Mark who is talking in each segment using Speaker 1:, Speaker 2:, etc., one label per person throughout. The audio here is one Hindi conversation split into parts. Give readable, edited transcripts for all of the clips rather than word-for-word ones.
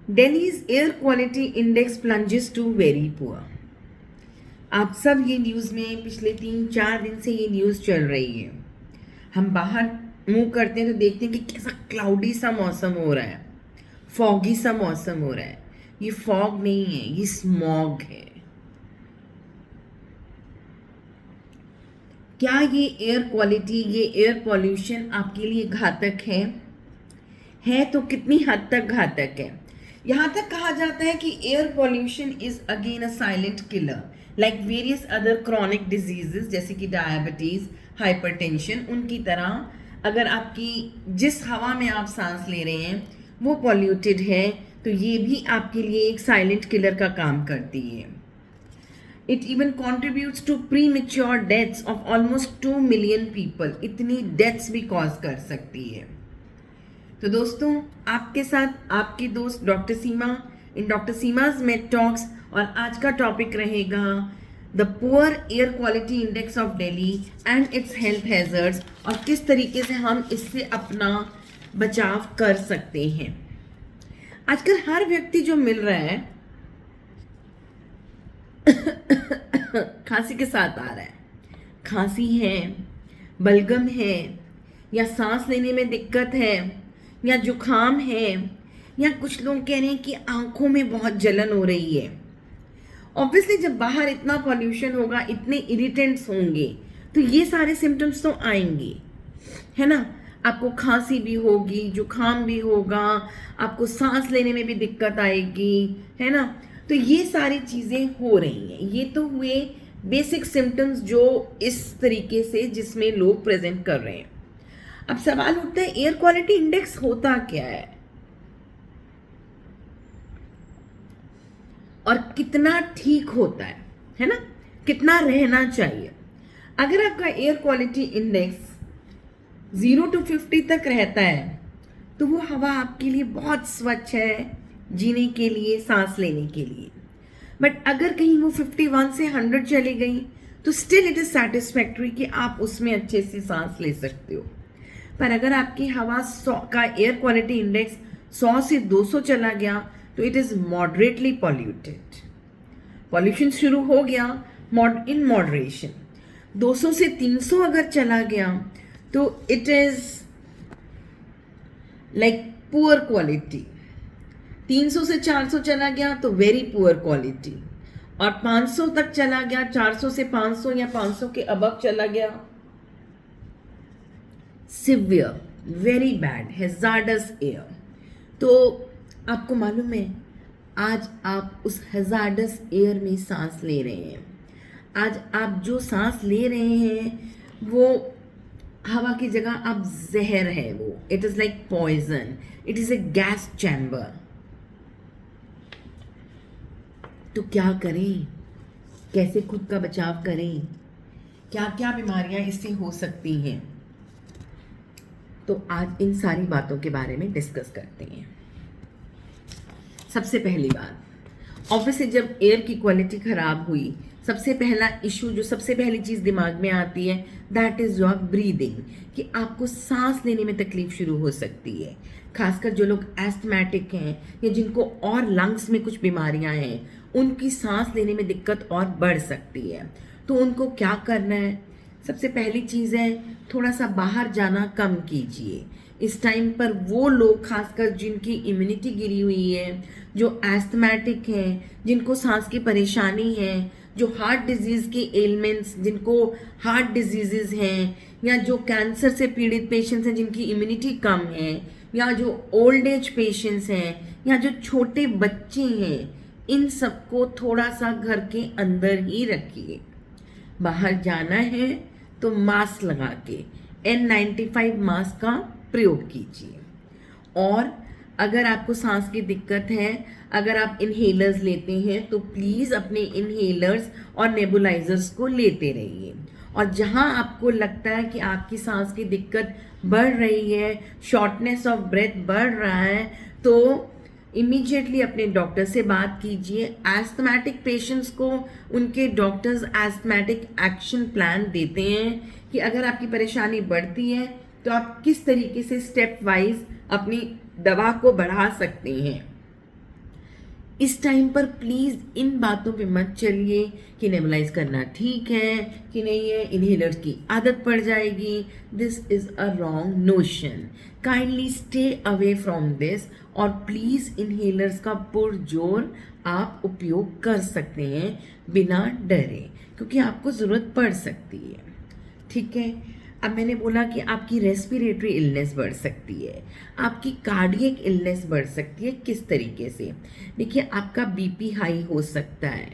Speaker 1: Delhi's air quality index plunges to very poor. आप सब ये न्यूज़ में पिछले 3-4 दिन से ये न्यूज़ चल रही है। हम बाहर मूव करते हैं तो देखते हैं कि कैसा क्लाउडी सा मौसम हो रहा है, फॉगी सा मौसम हो रहा है। ये फॉग नहीं है, ये स्मॉग है। क्या ये एयर क्वालिटी, ये एयर पॉल्यूशन आपके लिए घातक है तो कितनी हद तक घातक है? यहाँ तक कहा जाता है कि air pollution is again a silent killer like various other chronic diseases जैसे कि डायबिटीज, हाइपरटेंशन। उनकी तरह अगर आपकी जिस हवा में आप सांस ले रहे हैं वो पॉल्यूटेड है तो ये भी आपके लिए एक साइलेंट किलर का काम करती है। It even contributes to premature deaths of almost 2 million people. इतनी डेथ्स भी कॉज कर सकती है। तो दोस्तों, आपके साथ आपकी दोस्त doctor Seema in doctor Seema's med talks, और आज का टॉपिक रहेगा the poor air quality index of Delhi and its health hazards, और किस तरीके से हम इससे अपना बचाव कर सकते हैं। आजकल हर व्यक्ति जो मिल रहा है खांसी के साथ आ रहा है। खांसी है, बलगम है, या सांस लेने में दिक्कत है, या जुखाम है, या कुछ लोग कह रहे हैं कि आंखों में बहुत जलन हो रही है। ऑब्वियसली जब बाहर इतना पॉल्यूशन होगा, इतने इरिटेंट्स होंगे, तो ये सारे सिम्टम्स तो आएंगे, है ना। आपको खांसी भी होगी, जुखाम भी होगा, आपको सांस लेने में भी दिक्कत आएगी, है ना। तो ये सारी चीज़ें हो रही हैं। ये तो हुए बेसिक सिम्टम्स जो इस तरीके से जिसमें लोग प्रेजेंट कर रहे हैं। अब सवाल उठता है एयर क्वालिटी इंडेक्स होता क्या है और कितना ठीक होता है ना, कितना रहना चाहिए। अगर आपका एयर क्वालिटी इंडेक्स 0 to 50 तक रहता है तो वो हवा आपके लिए बहुत स्वच्छ है जीने के लिए, सांस लेने के लिए। बट अगर कहीं वो 51 से 100 चली गई तो स्टिल इट इज सेटिस्फैक्ट्री कि आप उसमें अच्छे से सांस ले सकते हो। पर अगर आपकी हवा 100 का एयर क्वालिटी इंडेक्स 100 से 200 चला गया तो it is moderately polluted. Pollution शुरू हो गया इन मॉडरेशन। 200 से 300 अगर चला गया तो it is like poor quality. 300 से 400 चला गया तो वेरी पुअर क्वालिटी, और 500 तक चला गया, 400 से 500 या 500 के अबव चला गया, severe, very bad, hazards air. तो आपको मालूम है आज आप उस हैजार्डस एयर में सांस ले रहे हैं। आज आप जो सांस ले रहे हैं वो हवा की जगह अब जहर है। वो it is like poison, it is a gas chamber. तो क्या करें, कैसे खुद का बचाव करें, क्या क्या बीमारियां इससे हो सकती हैं। तो आज इन सारी बातों के बारे में डिस्कस करते हैं। सबसे पहली बात, ऑब्वियसली जब एयर की क्वालिटी खराब हुई, सबसे पहला इशू, जो सबसे पहली चीज़ दिमाग में आती है, दैट इज़ योर ब्रीदिंग, कि आपको सांस लेने में तकलीफ शुरू हो सकती है। खासकर जो लोग एस्थमेटिक हैं या जिनको और लंग्स में कुछ बीमारियां हैं, उनकी सांस लेने में दिक्कत और बढ़ सकती है। तो उनको क्या करना है? सबसे पहली चीज़ है थोड़ा सा बाहर जाना कम कीजिए। इस टाइम पर वो लोग खासकर जिनकी इम्यूनिटी गिरी हुई है, जो एस्थमेटिक हैं, जिनको सांस की परेशानी है, जो हार्ट डिजीज़ के एलिमेंट्स, जिनको हार्ट डिजीज़ हैं, या जो कैंसर से पीड़ित पेशेंट्स हैं जिनकी इम्यूनिटी कम है, या जो ओल्ड एज पेशेंट्स हैं, या जो छोटे बच्चे हैं, इन सबको थोड़ा सा घर के अंदर ही रखिए। बाहर जाना है तो मास्क लगा के N95 मास्क का प्रयोग कीजिए। और अगर आपको सांस की दिक्कत है, अगर आप इनहेलर्स लेते हैं तो प्लीज़ अपने इनहेलर्स और नेबुलाइजर्स को लेते रहिए। और जहां आपको लगता है कि आपकी सांस की दिक्कत बढ़ रही है, शॉर्टनेस ऑफ ब्रेथ बढ़ रहा है, तो इमीडिएटली अपने डॉक्टर से बात कीजिए। एस्थमेटिक पेशेंट्स को उनके डॉक्टर्स एस्थमेटिक एक्शन प्लान देते हैं कि अगर आपकी परेशानी बढ़ती है तो आप किस तरीके से स्टेप वाइज अपनी दवा को बढ़ा सकते हैं। इस टाइम पर प्लीज़ इन बातों पे मत चलिए कि नेबुलाइज करना ठीक है कि नहीं है, इनहेलर की आदत पड़ जाएगी। This is a wrong notion. Kindly stay away from this, और प्लीज़ इनहेलर्स का पुरजोर आप उपयोग कर सकते हैं बिना डरे, क्योंकि आपको ज़रूरत पड़ सकती है। ठीक है। अब मैंने बोला कि आपकी रेस्पिरेटरी इलनेस बढ़ सकती है, आपकी कार्डियक इलनेस बढ़ सकती है। किस तरीके से? देखिए, आपका बीपी हाई हो सकता है,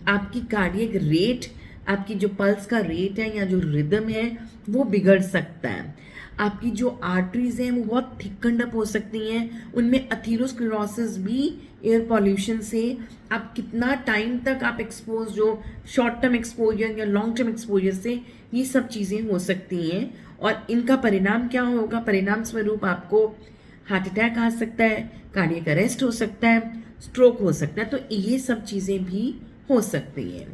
Speaker 1: आपकी कार्डियक रेट, आपकी जो पल्स का रेट है या जो रिदम है वो बिगड़ सकता है। आपकी जो आर्टरीज हैं वो बहुत थिकंड अप हो सकती हैं, उनमें अथीरोस्क्लेरोसिस भी एयर पॉल्यूशन से। आप कितना टाइम तक आप एक्सपोज हो, शॉर्ट टर्म एक्सपोजर या लॉन्ग टर्म एक्सपोजर से, ये सब चीज़ें हो सकती हैं। और इनका परिणाम क्या होगा? परिणाम स्वरूप आपको हार्ट अटैक आ सकता है, कार्डियक अरेस्ट हो सकता है, स्ट्रोक हो सकता है। तो ये सब चीज़ें भी हो सकती हैं।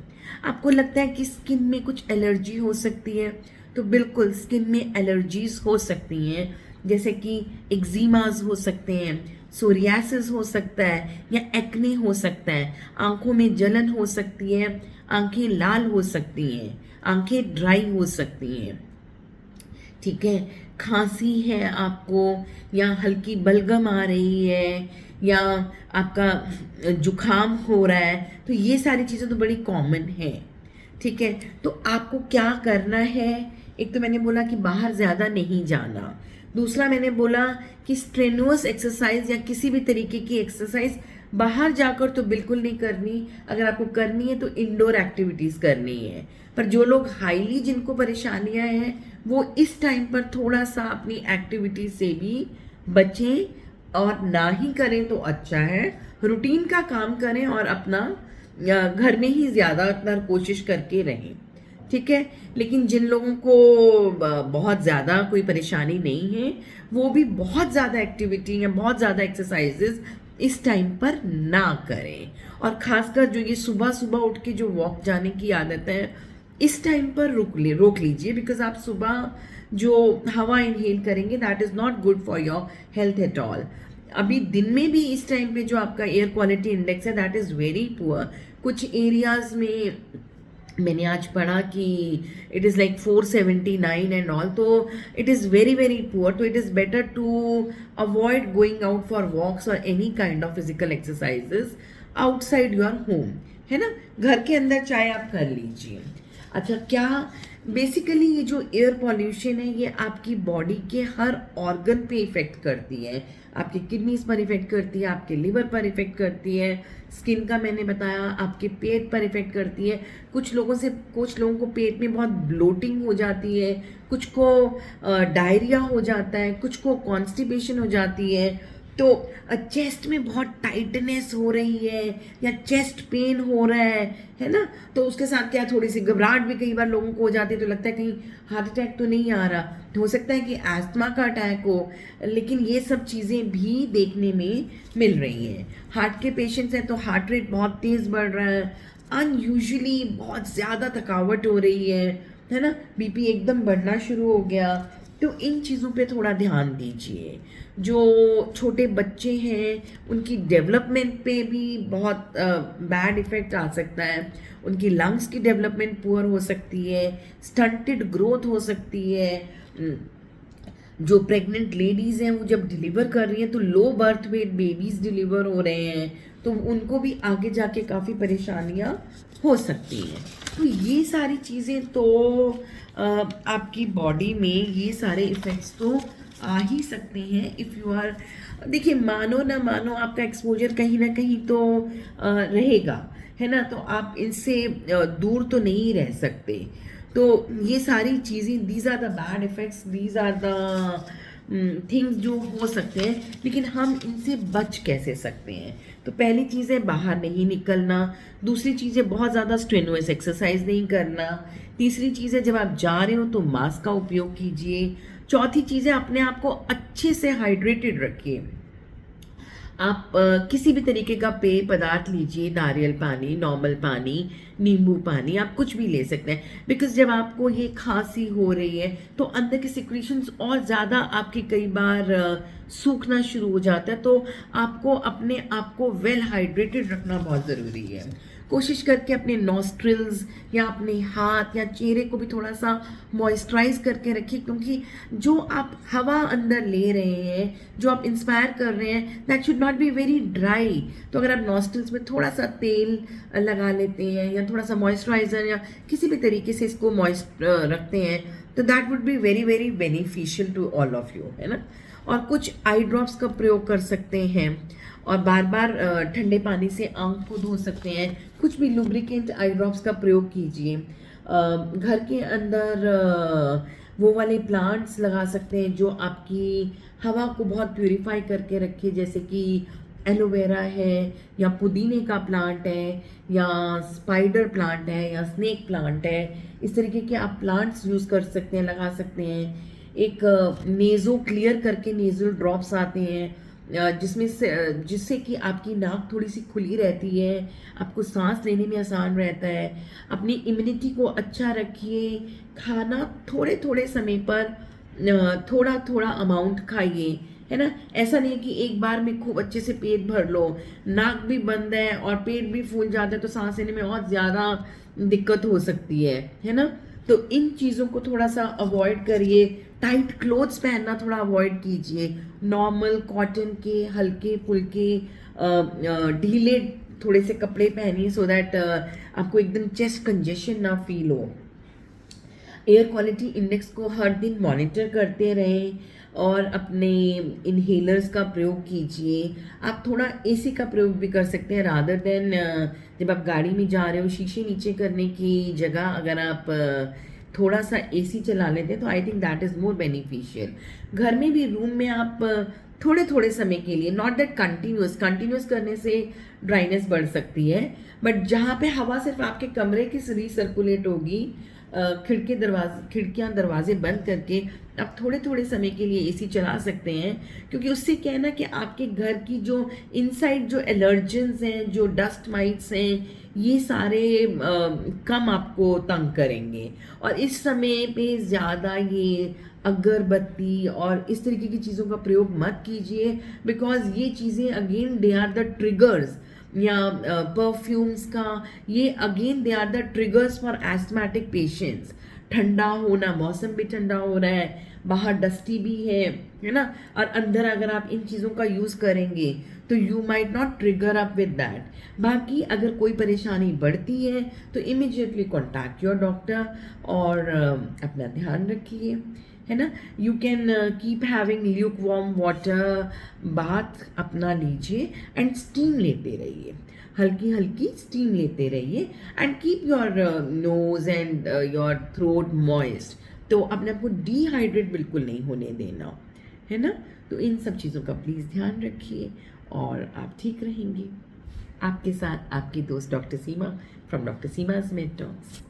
Speaker 1: आपको लगता है कि स्किन में कुछ एलर्जी हो सकती है, तो बिल्कुल स्किन में एलर्जीज हो सकती हैं, जैसे कि एक्जिमाज हो सकते हैं, सोरियासिस हो सकता है, या एक्ने हो सकता है, आंखों में जलन हो सकती है, आंखें लाल हो सकती हैं, आंखें ड्राई हो सकती हैं। ठीक है। खांसी है आपको, या हल्की बलगम आ रही है, या आपका जुखाम हो रहा है, तो ये सारी चीज़ें तो बड़ी कॉमन है। ठीक है। तो आपको क्या करना है? एक तो मैंने बोला कि बाहर ज़्यादा नहीं जाना। दूसरा मैंने बोला कि स्ट्रेनुअस एक्सरसाइज या किसी भी तरीके की एक्सरसाइज बाहर जाकर तो बिल्कुल नहीं करनी। अगर आपको करनी है तो इंडोर एक्टिविटीज़ करनी है। पर जो लोग हाईली जिनको परेशानियां हैं वो इस टाइम पर थोड़ा सा अपनी एक्टिविटी से भी बचें, और ना ही करें तो अच्छा है। रूटीन का काम करें और अपना घर में ही ज़्यादातर कोशिश करके रहें। ठीक है। लेकिन जिन लोगों को बहुत ज़्यादा कोई परेशानी नहीं है, वो भी बहुत ज़्यादा एक्टिविटी या बहुत ज़्यादा एक्सरसाइजेस इस टाइम पर ना करें। और ख़ासकर जो ये सुबह सुबह उठ के जो वॉक जाने की आदत है, इस टाइम पर रोक लीजिए, बिकॉज आप सुबह जो हवा इनहेल करेंगे that is not good for your health at all. अभी दिन में भी इस टाइम पे जो आपका एयर क्वालिटी इंडेक्स है दैट इज़ वेरी पुअर। कुछ एरियाज में मैंने आज पढ़ा कि it is like 479 and all, तो it is very very poor. तो it is better to avoid going out for walks और any kind of physical exercises outside your home, है ना। घर के अंदर चाहे आप कर लीजिए। अच्छा, क्या बेसिकली ये जो एयर पॉल्यूशन है ये आपकी बॉडी के हर ऑर्गन पे इफेक्ट करती है। आपकी किडनीज पर इफेक्ट करती है, आपके लिवर पर इफेक्ट करती है, स्किन का मैंने बताया, आपके पेट पर इफेक्ट करती है। कुछ लोगों को पेट में बहुत ब्लोटिंग हो जाती है, कुछ को डायरिया हो जाता है, कुछ को कॉन्स्टिपेशन हो जाती है। तो चेस्ट में बहुत टाइटनेस हो रही है या चेस्ट पेन हो रहा है ना, तो उसके साथ क्या थोड़ी सी घबराहट भी कई बार लोगों को हो जाती है। तो लगता है कहीं हार्ट अटैक तो नहीं आ रहा, तो हो सकता है कि एस्थमा का अटैक हो। लेकिन ये सब चीज़ें भी देखने में मिल रही हैं। हार्ट के पेशेंट्स हैं तो हार्ट रेट बहुत तेज़ बढ़ रहा है, अनयूजुअली बहुत ज़्यादा थकावट हो रही है ना, बीपी एकदम बढ़ना शुरू हो गया। तो इन चीज़ों पे थोड़ा ध्यान दीजिए। जो छोटे बच्चे हैं उनकी डेवलपमेंट पे भी बहुत बैड इफ़ेक्ट आ सकता है। उनकी लंग्स की डेवलपमेंट पुअर हो सकती है, स्टंटेड ग्रोथ हो सकती है। जो प्रेग्नेंट लेडीज़ हैं वो जब डिलीवर कर रही हैं तो low birth weight babies deliver हो रहे हैं, तो उनको भी आगे जाके काफ़ी परेशानियां हो सकती हैं। तो ये सारी चीज़ें तो आपकी बॉडी में ये सारे इफ़ेक्ट्स तो आ ही सकते हैं इफ़ यू आर। देखिए, मानो ना मानो आपका एक्सपोजर कहीं ना कहीं तो रहेगा, है ना। तो आप इनसे दूर तो नहीं रह सकते। तो ये सारी चीज़ें, these are the bad effects, these are the things जो हो सकते हैं। लेकिन हम इनसे बच कैसे सकते हैं? तो पहली चीज़ है बाहर नहीं निकलना। दूसरी चीज़ है बहुत ज़्यादा स्ट्रेनुअस एक्सरसाइज नहीं करना। तीसरी चीज़ है जब आप जा रहे हो तो मास्क का उपयोग कीजिए। चौथी चीज़ है अपने आप को अच्छे से हाइड्रेटेड रखिए। आप किसी भी तरीके का पेय पदार्थ लीजिए, नारियल पानी, नॉर्मल पानी, नींबू पानी, आप कुछ भी ले सकते हैं। बिकॉज जब आपको ये खांसी हो रही है तो अंदर के सिक्रीशंस और ज़्यादा आपके कई बार सूखना शुरू हो जाता है, तो आपको अपने आप को वेल हाइड्रेटेड रखना बहुत ज़रूरी है। कोशिश करके अपने नॉस्ट्रिल्स या अपने हाथ या चेहरे को भी थोड़ा सा मॉइस्चराइज करके रखिए, क्योंकि जो आप हवा अंदर ले रहे हैं, जो आप इंस्पायर कर रहे हैं, that should not be very dry. तो अगर आप नॉस्ट्रिल्स में थोड़ा सा तेल लगा लेते हैं या थोड़ा सा मॉइस्चराइजर या किसी भी तरीके से इसको मॉइस्ट रखते हैं, तो that would be very very beneficial to all of you, है ना। और कुछ आई ड्रॉप्स का प्रयोग कर सकते हैं और बार बार ठंडे पानी से आंख को धो सकते हैं। कुछ भी लुब्रिकेंट आई ड्रॉप्स का प्रयोग कीजिए। घर के अंदर वो वाले प्लांट्स लगा सकते हैं जो आपकी हवा को बहुत प्यूरिफाई करके रखे, जैसे कि एलोवेरा है या पुदीने का प्लांट है या स्पाइडर प्लांट है या स्नेक प्लांट है। इस तरीके के आप प्लांट्स यूज़ कर सकते हैं, लगा सकते हैं। एक नेज़ो क्लियर करके नेज़ल ड्रॉप्स आते हैं जिससे कि आपकी नाक थोड़ी सी खुली रहती है, आपको सांस लेने में आसान रहता है। अपनी इम्यूनिटी को अच्छा रखिए। खाना थोड़े थोड़े समय पर थोड़ा थोड़ा अमाउंट खाइए, है ना। ऐसा नहीं है कि एक बार में खूब अच्छे से पेट भर लो, नाक भी बंद है और पेट भी फूल जाता है तो सांस लेने में और ज़्यादा दिक्कत हो सकती है ना। तो इन चीज़ों को थोड़ा सा अवॉइड करिए। टाइट क्लोथ्स पहनना थोड़ा अवॉइड कीजिए। नॉर्मल कॉटन के हल्के फुल्के ढीले थोड़े से कपड़े पहनिए, सो दैट आपको एकदम चेस्ट कंजेशन ना फील हो। एयर क्वालिटी इंडेक्स को हर दिन मॉनिटर करते रहें और अपने इनहेलर्स का प्रयोग कीजिए। आप थोड़ा एसी का प्रयोग भी कर सकते हैं, रादर देन जब आप गाड़ी में जा रहे हो शीशे नीचे करने की जगह अगर आप थोड़ा सा एसी चला लेते हैं तो I think that is more beneficial. घर में भी रूम में आप थोड़े थोड़े समय के लिए, नॉट दैट कंटिन्यूस करने से ड्राइनेस बढ़ सकती है, बट जहाँ पे हवा सिर्फ आपके कमरे की रिसर्कुलेट होगी, खिड़कियाँ दरवाजे बंद करके आप थोड़े थोड़े समय के लिए एसी चला सकते हैं। क्योंकि उससे क्या है ना कि आपके घर की जो इनसाइड जो एलर्जेंस हैं, जो डस्ट माइट्स हैं, ये सारे कम आपको तंग करेंगे। और इस समय पे ज़्यादा ये अगरबत्ती और इस तरीके की चीज़ों का प्रयोग मत कीजिए, बिकॉज ये चीज़ें again they are the triggers, या परफ्यूम्स का, ये again they are the triggers for asthmatic patients. ठंडा होना, मौसम भी ठंडा हो रहा है, बाहर डस्टी भी है ना, और अंदर अगर आप इन चीज़ों का यूज़ करेंगे तो you might not trigger up with that. बाकी अगर कोई परेशानी बढ़ती है तो इमीडिएटली कॉन्टैक्ट योर डॉक्टर और अपना ध्यान रखिए, है ना। You can keep having Luke warm water, bath अपना लीजिए एंड स्टीम लेते रहिए, हल्की हल्की स्टीम लेते रहिए and keep your nose and your throat moist. तो अपने आप को डिहाइड्रेट बिल्कुल नहीं होने देना, है ना। तो इन सब चीज़ों का प्लीज़ ध्यान रखिए और आप ठीक रहेंगे। आपके साथ आपकी दोस्त डॉक्टर सीमा फ्रॉम डॉक्टर सीमा's Med Talks।